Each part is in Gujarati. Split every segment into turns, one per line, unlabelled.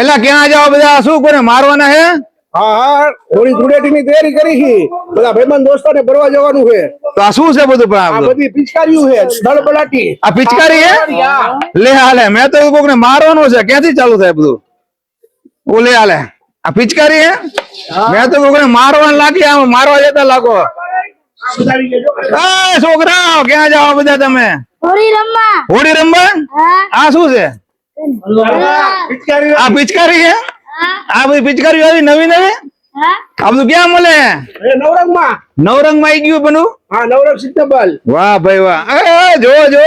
એલા ક્યાં જાઓ બધા? શું કોને મારવાના હે?
હા હા, હોળી ધૂળેટીની તૈયારી કરી છે. બધા ભાઈબંધ દોસ્તાને ભરવા જવાનું છે.
તો આ શું છે બધું? પણ
આ બધી પિચકારીઓ છે, ધડબડાટી.
આ પિચકારી હે? લે હાલે, મેં તો એવું કોકને મારવાનું છે. ક્યાંથી ચાલુ થાય બધું? ઓ લે હાલે, આ પિચકારી હે? મેં તો કોકને મારવાનું લાગી, આમ મારવા જતા લાગો. એ છોકરાઓ ક્યાં જાઓ બધા તમે?
હોળી રમવા.
હોળી રમવા? આ શું છે?
પિચકારી
આ પિચકારી હે? આ બધી પિચકારીઓ આવી નવી નવી? આ બધું ક્યાં મળે?
નવરંગમાં.
નવરંગમાં આવી ગયું બનું?
હા, નવરંગ સિદ્ધબલ.
વાહ ભાઈ વાહ. જો જો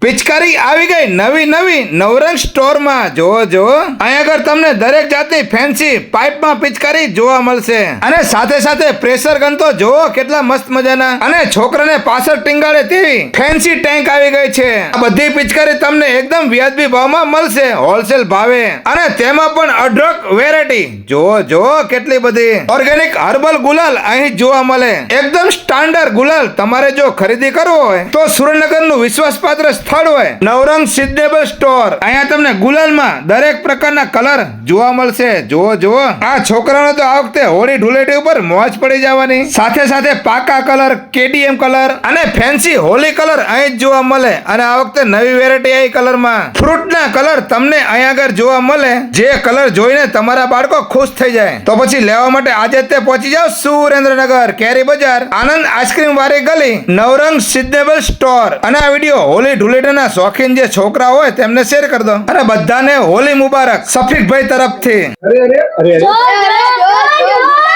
પિચકારી આવી ગઈ નવી નવી નવરંગ સ્ટોર માં. જો જો અહીંયા આગળ તમને દરેક જાતની ફેન્સી પાઇપમાં પિચકારી જોવા મળશે. અને સાથે સાથે પ્રેશર ગન તો જોવો કેટલા મસ્ત મજાના. અને છોકરાને પાછળ ટીંગાડે તેવી ફેન્સી ટેન્ક આવી ગઈ છે. આ બધી પિચકારી તમને એકદમ વ્યાજબી ભાવમાં મળશે, હોલસેલ ભાવે. અને તેમાં પણ અઢળક વેરાયટી. જો જો કેટલી બધી ઓર્ગેનિક હર્બલ ગુલાલ અહીં જોવા મળે. એકદમ સ્ટાન્ડર્ડ ગુલાલ. તમારે જો ખરીદી કરવો હોય તો સુરેન્દ્રનગરનું વિશ્વાસપાત્ર સ્થળ હોય નવરંગ સિદ્ધેબલ સ્ટોર. અહીંયા તમને ગુલાલમાં દરેક પ્રકારના કલર જોવા મળશે. જુઓ જુઓ, આ છોકરાનો તો આ વખતે હોળી ધૂળેટી ઉપર મોજ પડી જવાની. સાથે સાથે પાકા કલર, કેડીએમ કલર અને ફેન્સી હોલી કલર અહીં જ જોવા મળે. અને આ વખતે નવી વેરાયટી આવી કલરમાં. ફ્રૂટના કલર તમને અહીંયા આગળ જોવા મળે. જે કલર જોઈને તમારા બાળકો ખુશ થઈ જાય. તો પછી લેવા માટે આજે તે પહોંચી જાઓ સુરેન્દ્રનગર કેરી બજાર, આનંદ આઈસ્ક્રીમ વાળી ગલી, નવરંગ સિદ્ધેબલ સ્ટોર. અને આ વિડીયો હોળી ધૂળેટીના શોખીન જે છોકરા હોય તેમને શેર કરી દો. અને બધાને હોળી મુબારક સફીકભાઈ તરફથી.
અરે અરે અરે અરે.